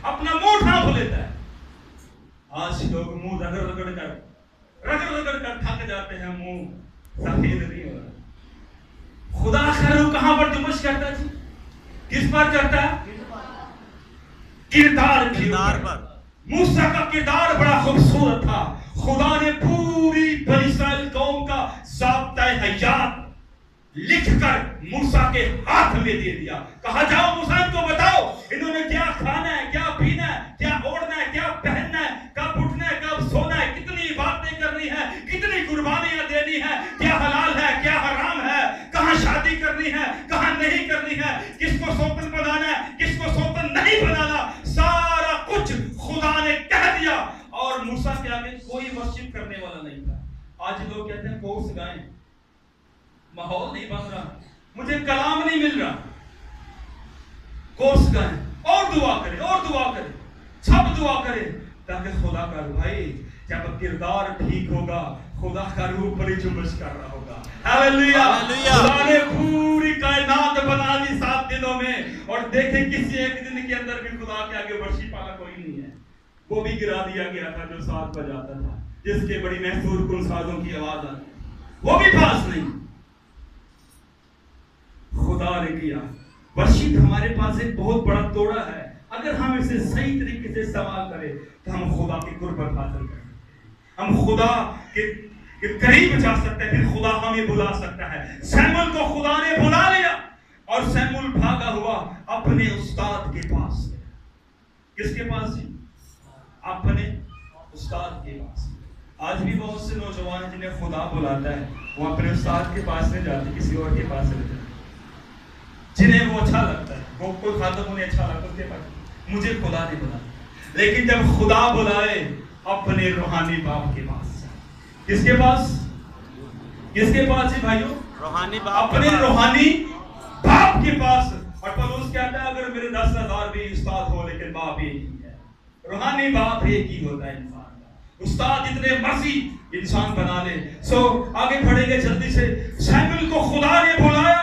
اپنا منہ ڈھانپ لیتا ہے. آج لوگ منہ رگڑ کر تھک جاتے ہیں, منہ سفید نہیں ہو رہا. خدا خیر کہاں پر جمش کرتا جی؟ کس پر کرتا ہے؟ کردار پر. موسیٰ کا کردار بڑا خوبصورت تھا. خدا نے پوری بنی اسرائیل قوم کا ضابطۂ حیات لکھ کر موسیٰ کے ہاتھ میں دے دیا. کہا جاؤ موسیٰ ان کو بتاؤ انہوں نے کیا کھانا ہے, کیا پینا ہے, کیا اوڑھنا ہے, کیا پہننا ہے, کب اٹھنا ہے, کب سونا ہے, کتنی باتیں کرنی ہے, کتنی قربانیاں دینی ہے, کیا حلال ہے, کیا حرام ہے, کہاں شادی کرنی ہے, کہاں نہیں کرنی ہے, کس کو سوتن بنانا ہے, کس کو سوتن نہیں بنانا. سارا کچھ خدا نے کہہ دیا اور موسیٰ کے آگے کوئی ورشپ کرنے والا نہیں تھا. آج لوگ کہتے ہیں کورس گائیں, ماحول نہیں بن رہا, مجھے کلام نہیں مل رہا. کورس گائیں اور دعا کریں, سب دعا کریں تاکہ خدا کا بھائی جب کردار ٹھیک ہوگا خدا کا روح بڑی جنبش کر رہا ہوگا. ہاللویا. خدا نے پوری کائنات بنا دی 7 دنوں میں, اور دیکھیں کسی ایک دن کے اندر بھی خدا کے آگے ورشپ والا کوئی نہیں ہے. وہ بھی گرا دیا گیا تھا جو ساز بجاتا تھا, جس کے بڑی محصور کن سازوں کی آواز آتی, وہ بھی پاس نہیں. خدا نے کیا. ورشپ ہمارے پاس ایک بہت بڑا توڑا ہے. اگر ہم اسے صحیح طریقے سے استعمال کریں تو ہم خدا کی قربت حاصل کر سکتے ہیں, ہم خدا کے قریب جا سکتے ہیں, پھر خدا ہمیں بلا سکتا ہے. سیمول کو خدا نے بلا لیا اور سیمول بھاگا ہوا اپنے استاد کے پاس. کس کے پاس جی؟ اپنے استاد کے پاس. آج بھی بہت سے نوجوان جنہیں خدا بلاتا ہے وہ اپنے استاد کے پاس نہیں جاتے, کسی اور کے پاس چلے جاتے, جنہیں وہ اچھا لگتا ہے. وہ کوئی خاتم انہیں اچھا لگتا ہے اس کے پاس, مجھے خدا نہیں بلا. لیکن جب خدا بلائے اپنے روحانی باپ کے پاس. کس کے پاس؟ کس کے پاس جی بھائیوں؟ روحانی باپ. اپنے روحانی باپ کے پاس. اور پولس کہتا ہے اگر میرے 10,000 بھی استاد ہو لیکن باپ ایک ہی ہے. روحانی باپ ایک ہی ہوتا ہے انسان کا. استاد جتنے مرضی انسان بنا لے. سو آگے پڑھیں گے جلدی سے. سیموئیل کو خدا نے بلایا